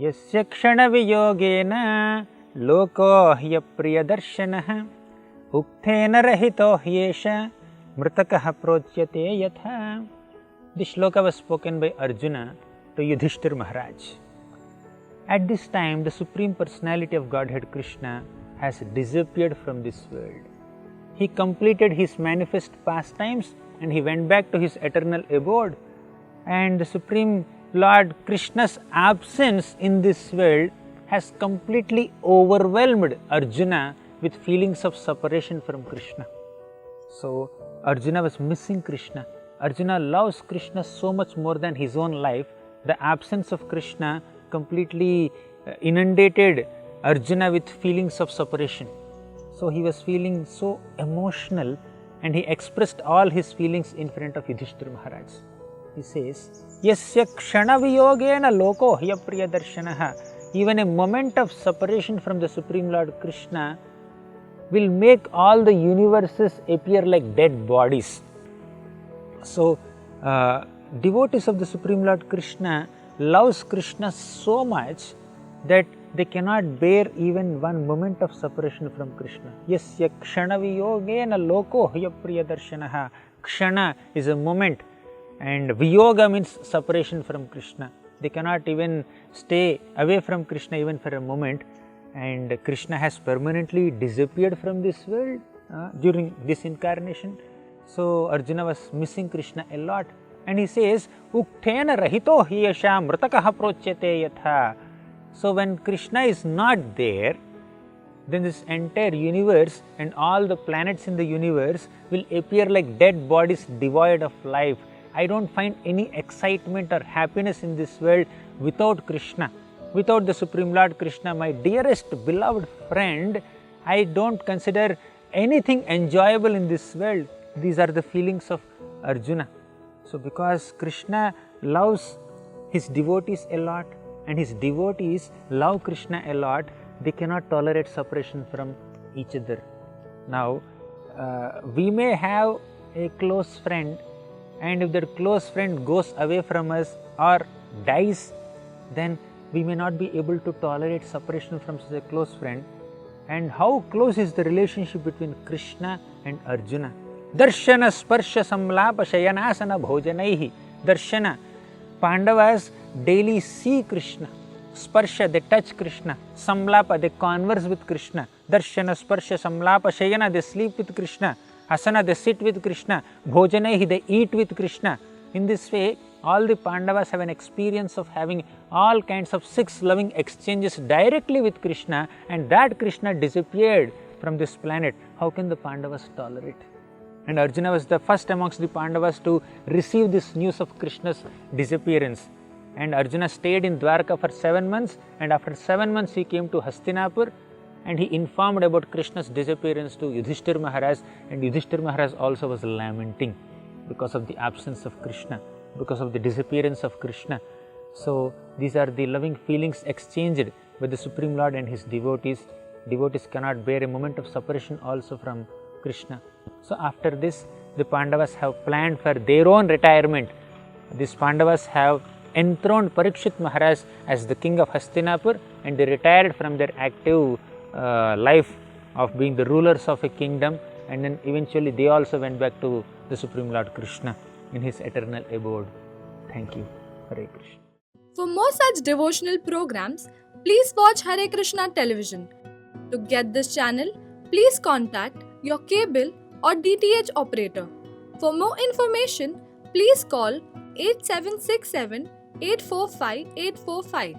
यस्य क्षणवियोगेन लोको ह्यप्रियदर्शनः उक्थेन रहितो ह्येष मृतकः प्रोच्यते यथा. This shloka was spoken by Arjuna to Yudhishthir Maharaj. At this time, the Supreme Personality of Godhead Krishna has disappeared from this world. He completed his manifest pastimes and he went back to his eternal abode. And the Supreme Lord Krishna's absence in this world has completely overwhelmed Arjuna with feelings of separation from Krishna. So, Arjuna was missing Krishna. Arjuna loves Krishna so much more than his own life. The absence of Krishna completely inundated Arjuna with feelings of separation. So he was feeling so emotional and he expressed all his feelings in front of Yudhishthira Maharaj. He says, Yasya kshanaviyogena loko hyapriyadarshanah. Even a moment of separation from the Supreme Lord Krishna will make all the universes appear like dead bodies. So, devotees of the Supreme Lord Krishna loves Krishna so much that they cannot bear even one moment of separation from Krishna. Yasya kshanaviyogena loko hyapriyadarshanah. Kshana is a moment and viyoga means separation from Krishna. They cannot even stay away from Krishna even for a moment, and Krishna has permanently disappeared from this world during this incarnation. So Arjuna was missing Krishna a lot, and he says, Ukthena rahito hiyasha mritakaha procyate yatha. So when Krishna is not there, then this entire universe and all the planets in the universe will appear like dead bodies devoid of life. I don't find any excitement or happiness in this world without Krishna, without the Supreme Lord Krishna, my dearest beloved friend. I don't consider anything enjoyable in this world. These are the feelings of Arjuna. So because Krishna loves his devotees a lot and his devotees love Krishna a lot, they cannot tolerate separation from each other. Now, we may have a close friend, and if that close friend goes away from us or dies, then we may not be able to tolerate separation from such a close friend. And how close is the relationship between Krishna and Arjuna? Darshana sparsha samlapa shayanasana bhojanaihi. Darshana, Pandavas daily see Krishna. Sparsha, they touch Krishna. Samlapa, they converse with Krishna. Darshana sparsha samlapa shayana, they sleep with Krishna. Asana, they sit with Krishna. Bhojanaihi, they eat with Krishna. In this way, all the Pandavas have an experience of having all kinds of 6 loving exchanges directly with Krishna, and that Krishna disappeared from this planet. How can the Pandavas tolerate? And Arjuna was the first amongst the Pandavas to receive this news of Krishna's disappearance. And Arjuna stayed in Dwarka for 7 months, and after 7 months he came to Hastinapur and he informed about Krishna's disappearance to Yudhishthira Maharaj, and Yudhishthira Maharaj also was lamenting because of the absence of Krishna, because of the disappearance of Krishna. So these are the loving feelings exchanged by the Supreme Lord and his devotees. Devotees cannot bear a moment of separation also from Krishna. So after this, the Pandavas have planned for their own retirement. These Pandavas have enthroned Parikshit Maharaj as the king of Hastinapur, and they retired from their active life of being the rulers of a kingdom, and then eventually they also went back to the Supreme Lord Krishna in his eternal abode. Thank you. Hare Krishna. For more such devotional programs, please watch Hare Krishna television. To get this channel, please contact your cable or DTH operator. For more information, please call 8767 845 845.